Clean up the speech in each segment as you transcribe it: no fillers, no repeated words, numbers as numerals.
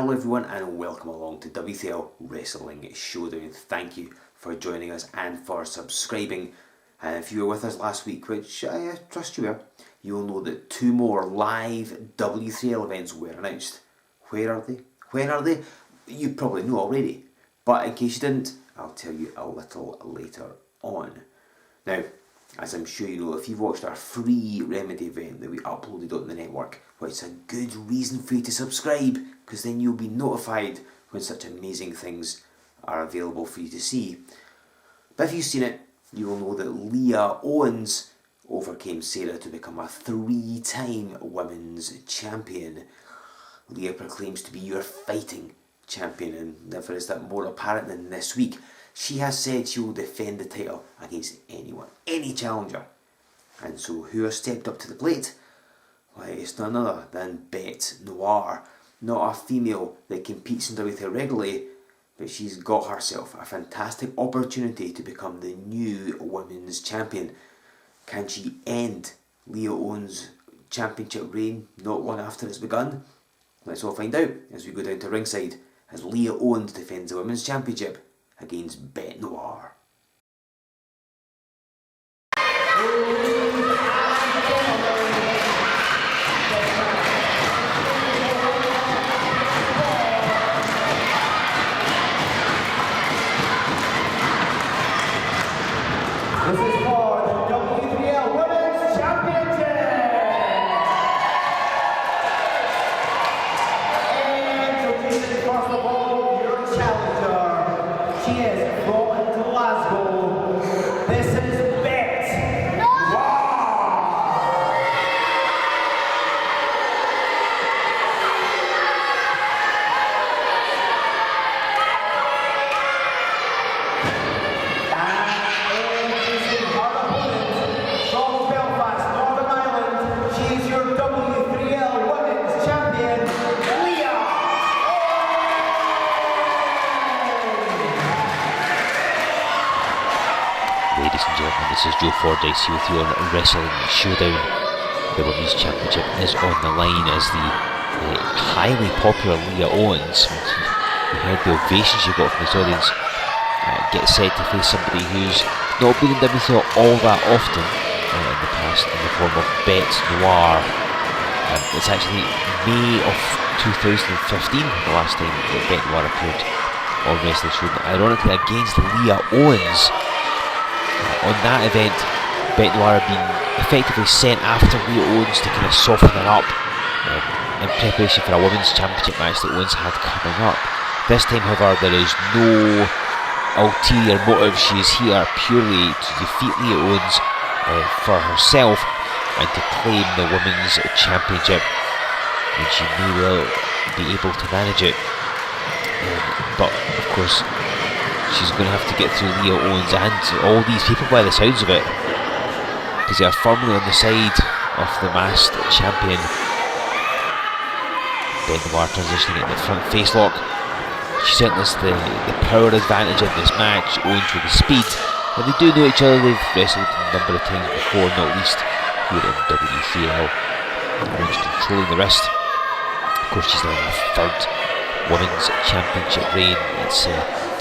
Hello everyone and welcome along to W3L Wrestling Showdown. Thank you for joining us and for subscribing. And if you were with us last week, which I trust you were, you'll know that 2 more live W3L events were announced. Where are they? When are they? You probably know already. But in case you didn't, I'll tell you a little later on. Now, as I'm sure you know, if you've watched our free Remedy event that we uploaded on the network, well, it's a good reason for you to subscribe, because then you'll be notified when such amazing things are available for you to see. But if you've seen it, you will know that Leah Owens overcame Sarah to become a 3-time women's champion. Leah proclaims to be your fighting champion, and never is that more apparent than this week. She has said she will defend the title against anyone, any challenger. And so who has stepped up to the plate? Why, it's none other than Bête Noire. Not a female that competes in W3L regularly, but she's got herself a fantastic opportunity to become the new women's champion. Can she end Leah Owens' championship reign not long after it's begun? Let's all find out as we go down to ringside as Leah Owens defends the women's championship against Bête Noire. This is for the W3L Women's Championship! And introducing across the world, your challenger. She is from Glasgow. This is Bête Noire! Ladies and gentlemen, this is Joe Fordyce here with you on Wrestling Showdown. The Women's Championship is on the line as the highly popular Leah Owens, you heard the ovation she got from this audience, gets set to face somebody who's not been in WCW all that often in the past, in the form of Bête Noire. It's actually May of 2015, the last time that Bête Noire appeared on Wrestling Showdown, ironically against Leah Owens. On that event, Bête Noire had been effectively sent after Leah Owens to kind of soften her up in preparation for a women's championship match that Owens had coming up. This time, however, there is no ulterior motive. She is here purely to defeat Leah Owens for herself and to claim the women's championship, and she may well be able to manage it. But of course, she's going to have to get through Leah Owens and all these people by the sounds of it, because they are firmly on the side of the masked champion. Bête Noire transitioning into the front face lock. She certainly has the power advantage in this match, Owens with the speed. And they do know each other, they've wrestled a number of times before, not least here in W3L. Owens controlling the wrist. Of course, she's now in her 3rd women's championship reign. It's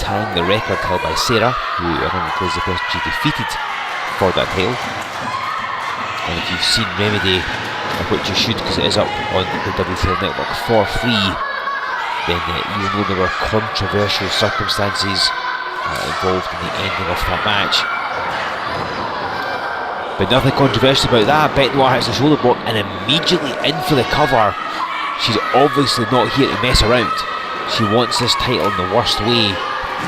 tying the record held by Sarah, who ironically is the person she defeated for that title. And if you've seen Remedy, which you should because it is up on the W3L network for free, then you'll know there were controversial circumstances involved in the ending of that match. But nothing controversial about that. Bête Noire hits the shoulder block and immediately in for the cover. She's obviously not here to mess around. She wants this title in the worst way.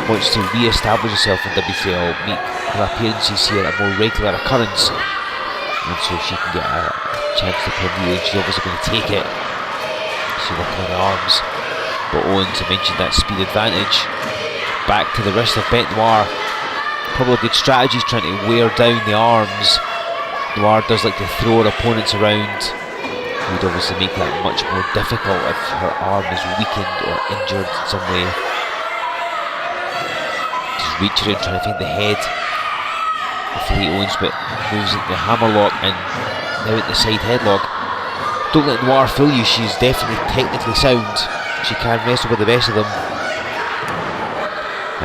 Wants to re-establish herself in W3L, make her appearances here a more regular occurrence, and so she can get a chance to pin Leah. She's obviously going to take it. She's working on the arms, but Owens mentioned that speed advantage. Back to the wrist of Bête Noire. Probably a good strategy, is trying to wear down the arms. Noire does like to throw her opponents around. It would obviously make that much more difficult if her arm is weakened or injured in some way. Reach around trying to find the head of Leah Owens, but moves into the hammerlock and now at the side headlock. Don't let Noire fool you, she's definitely technically sound. she can wrestle with the best of them.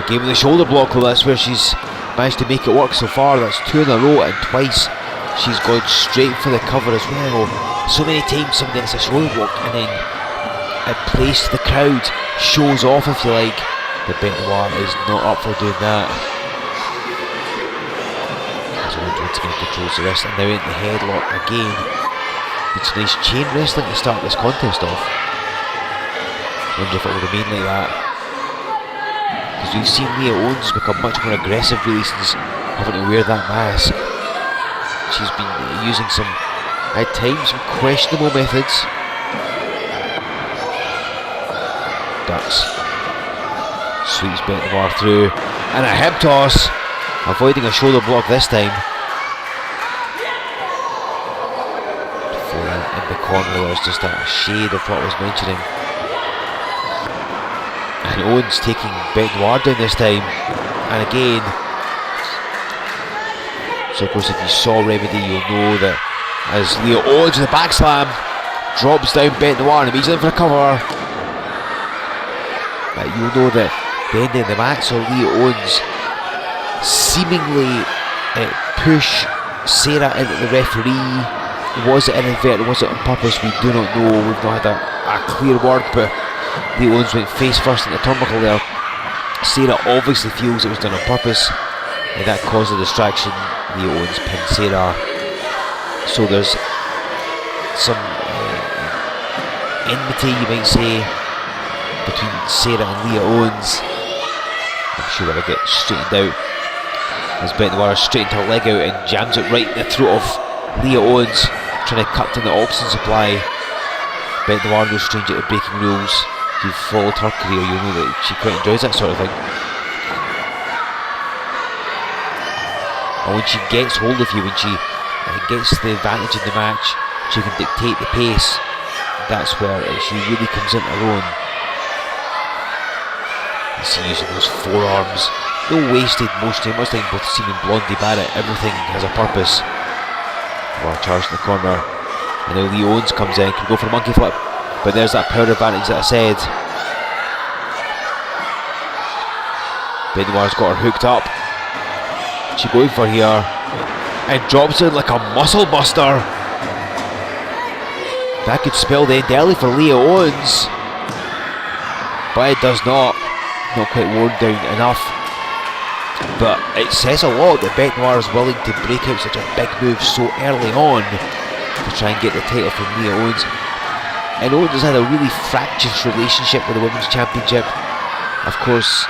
Again with the shoulder block, though, that's where she's managed to make it work so far. That's 2 in a row, and twice she's gone straight for the cover as well. So many times somebody gets a shoulder block and then it plays to the crowd, shows off if you like. The Bête Noire is not up for doing that. As Owens once again controls the wrist, and now in the headlock again. It's nice chain wrestling to start this contest off. Wonder if it will remain like that. Because we've seen Leah Owens become much more aggressive really since having to wear that mask. She's been using some, at times, some questionable methods. Ducks. Sweeps Bête Noire through. And a hip toss. Avoiding a shoulder block this time. In the corner there's just a shade of what I was mentioning. And Owens taking Bête Noire down this time. And again. So of course if you saw Remedy you'll know that as Leah Owens with the back slam drops down Bête Noire and immediately for a cover. But you'll know that the end of the match saw Leah Owens seemingly push Sarah into the referee. Was it inadvertent, was it on purpose? We do not know. We've not had a clear word, but Leah Owens went face first in the turnbuckle there. Sarah obviously feels it was done on purpose, and that caused a distraction. Leah Owens pinned Sarah. So there's some enmity, you might say, between Sarah and Leah Owens. I'm sure that'll get straightened out as Bête Noire straightened her leg out and jams it right in the throat of Leah Owens, trying to cut down the oxygen supply. Bête Noire no stranger to breaking rules. If you've followed her career, you'll know that she quite enjoys that sort of thing. And when she gets hold of you, when she gets the advantage in the match, she can dictate the pace. That's where she really comes into her own. You see using those forearms, no wasted motion, much like both Seaman Blondie Barrett, everything has a purpose. Well, charged in the corner, and now Leah Owens comes in, can go for a monkey flip, but there's that power advantage that I said. Bête Noire's got her hooked up. She's going for here, and drops it like a muscle buster. That could spell the end early for Leah Owens, but it does not quite worn down enough. But it says a lot that Bête Noire is willing to break out such a big move so early on to try and get the title from Leah Owens. And Owens has had a really fractious relationship with the Women's Championship. Of course,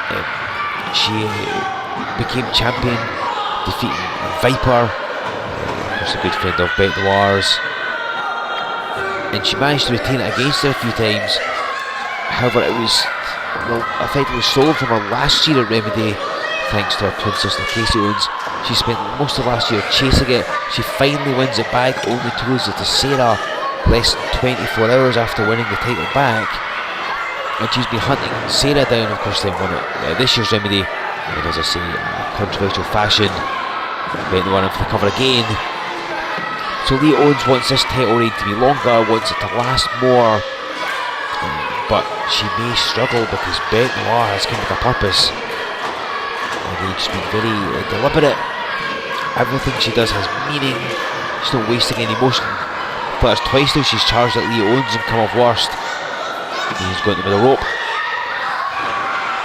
she became champion, defeating Viper, who's a good friend of Bête Noire's. And she managed to retain it against her a few times. However, it was effectively stolen from her last year at Remedy, thanks to her twin sister Casey Owens. She spent most of last year chasing it. She finally wins it back, only to lose it to Sarah less than 24 hours after winning the title back. And she's been hunting Sarah down. Of course, they won it this year's Remedy, and as I say, in a controversial fashion. Bête Noire in for the cover again. So Leah Owens wants this title reign to be longer, wants it to last more, but she may struggle because Bête Noire has come with a purpose. She's been very deliberate. Everything she does has meaning. She's not wasting any motion. But it's twice now she's charged at Leah Owens and come off worst. He's going to the rope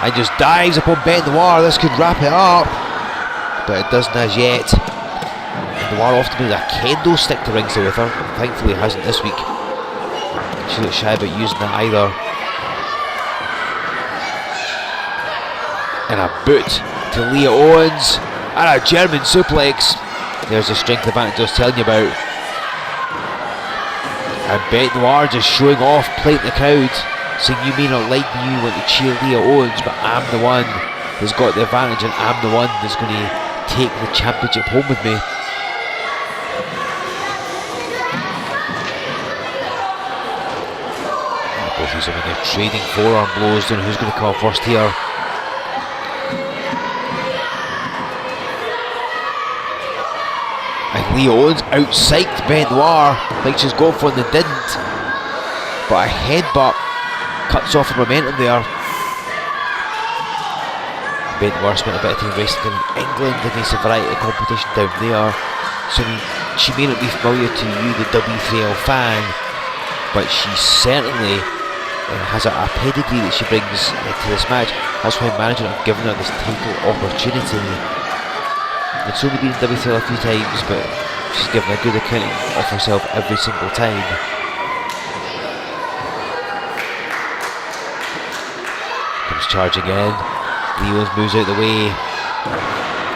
and just dives upon Bête Noire. This could wrap it up, but it doesn't as yet. Noire often brings a kendo stick to ringside with her, but thankfully it hasn't this week. She looks shy about using that either. And a boot to Leah Owens, and a German suplex. There's the strength advantage I was telling you about. And Bête Noire just showing off, playing the crowd, saying you may not like me, you want to cheer Leah Owens, but I'm the one who's got the advantage, and I'm the one that's going to take the championship home with me. Both these women are trading forearm blows. Don't know who's going to come first here. And Leah Owens out-psyched Bête Noire like she's going for it and didn't. But a headbutt cuts off the momentum there. Bête Noire spent a bit of time racing in England against a variety of competition down there, so I mean, she may not be familiar to you, the W3L fan, but she certainly has a pedigree that she brings to this match. That's why management have given her this title opportunity. It's only been in W3L a few times, but she's given a good accounting of herself every single time. Comes charging in. Leah Owens moves out the way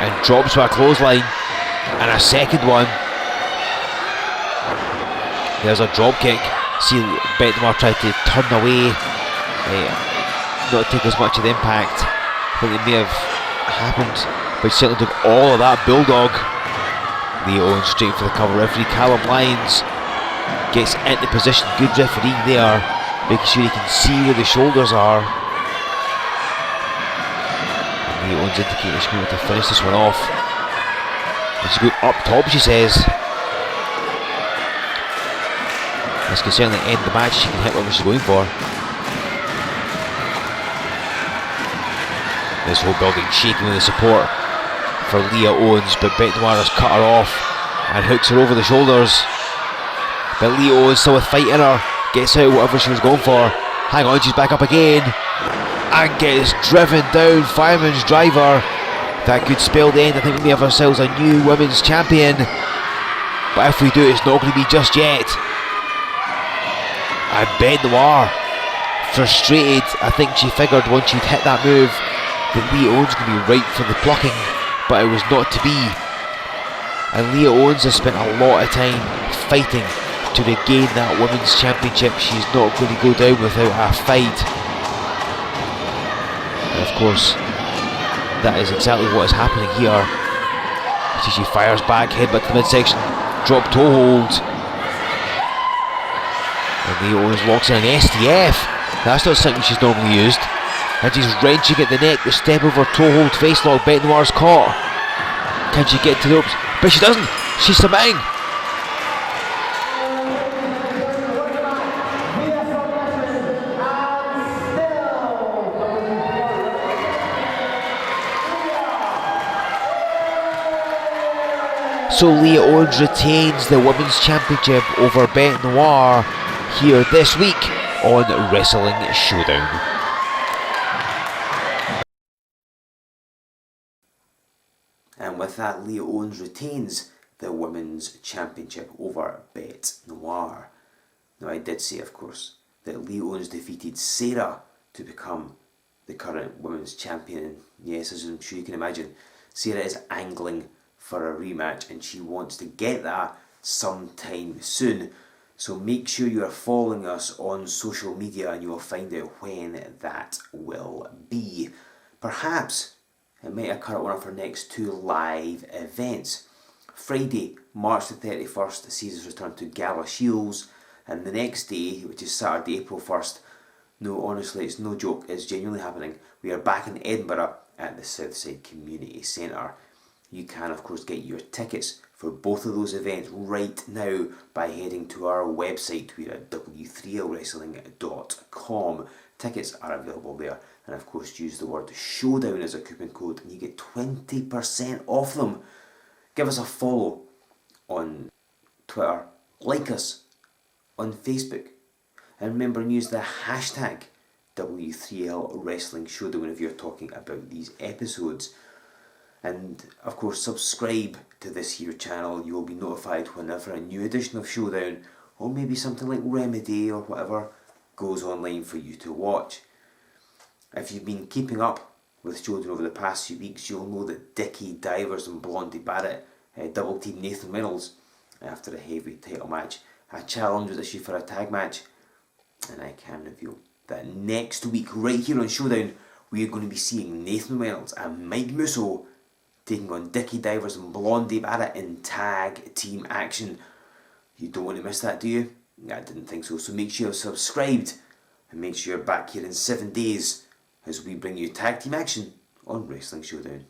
and drops to a clothesline, and a second one. There's a drop kick. See Bête Noire tried to turn away, not take as much of the impact that it may have happened, but she certainly took all of that bulldog. Leah Owens straight for the cover. Referee Callum Lyons gets into position. Good referee there, making sure he can see where the shoulders are. Leah Owens indicating she's going to finish this one off. And she's going up top, she says. This can certainly end the match. She can hit whatever she's going for. This whole building shaking with the support for Leah Owens, but Bête Noire has cut her off and hooks her over the shoulders. But Leah Owens still with fight in her, gets out whatever she was going for. Hang on, she's back up again and gets driven down. Fireman's driver. That could spell the end. I think we may have ourselves a new women's champion, but if we do, it's not going to be just yet. And Bête Noire, frustrated, I think she figured once she'd hit that move that Leah Owens was going to be right for the plucking, but it was not to be. And Leah Owens has spent a lot of time fighting to regain that women's championship. She's not going to go down without a fight. And of course, that is exactly what is happening here. So she fires back, headbutt to the midsection, drop toe hold. And Leah Owens locks in an STF. That's not something she's normally used. And she's wrenching at the neck. The step over toe hold face lock. Bête Noire's caught. Can she get to the ropes? But she doesn't. She's submitting. So Leah Owens retains the Women's Championship over Bête Noire here this week on Wrestling Showdown. And with that, Leah Owens retains the Women's Championship over Bête Noire. Now, I did say, of course, that Leah Owens defeated Sarah to become the current Women's Champion. And yes, as I'm sure you can imagine, Sarah is angling for a rematch and she wants to get that sometime soon. So make sure you are following us on social media and you will find out when that will be. Perhaps it might occur at one of our next two live events. Friday, March the 31st, sees us return to Gala Shields, and the next day, which is Saturday, April 1st, no, honestly, it's no joke, it's genuinely happening. We are back in Edinburgh at the Southside Community Centre. You can, of course, get your tickets for both of those events right now by heading to our website. We're at W3Lwrestling.com. Tickets are available there, and of course use the word Showdown as a coupon code and you get 20% off them. Give us a follow on Twitter, like us on Facebook, and remember and use the hashtag W3L Wrestling Showdown if you're talking about these episodes. And of course subscribe to this here channel. You will be notified whenever a new edition of Showdown, or maybe something like Remedy or whatever, goes online for you to watch. If you've been keeping up with Showdown over the past few weeks, you'll know that Dickie Divers and Blondie Barrett double teamed Nathan Reynolds after a heavyweight title match. A challenge was issued for a tag match, and I can reveal that next week, right here on Showdown, we are going to be seeing Nathan Reynolds and Mike Musso taking on Dickie Divers and Blondie Barrett in tag team action. You don't want to miss that, do you? I didn't think so. So make sure you're subscribed and make sure you're back here in 7 days as we bring you tag team action on Wrestling Showdown.